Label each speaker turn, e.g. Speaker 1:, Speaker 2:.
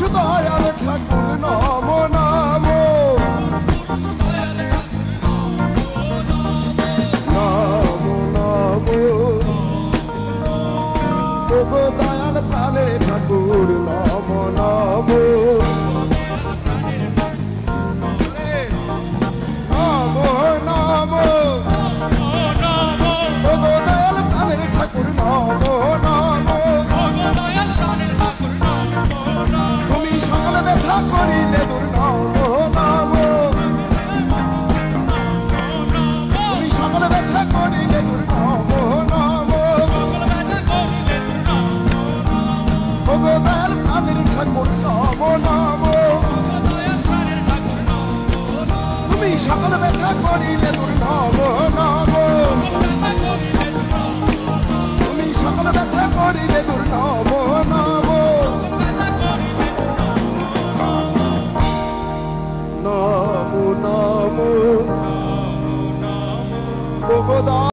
Speaker 1: দয়াল ঠাকুর নম নম নম নম ওগো দয়াল প্রাণের ঠাকুর নম নম করিলে দূর নম নম তুমি সকল ব্যথা করিলে দূর নম নম ওগো দয়াল প্রাণের ঠাকুর নম নম তুমি সকল ব্যথা করিলে দূর নম নম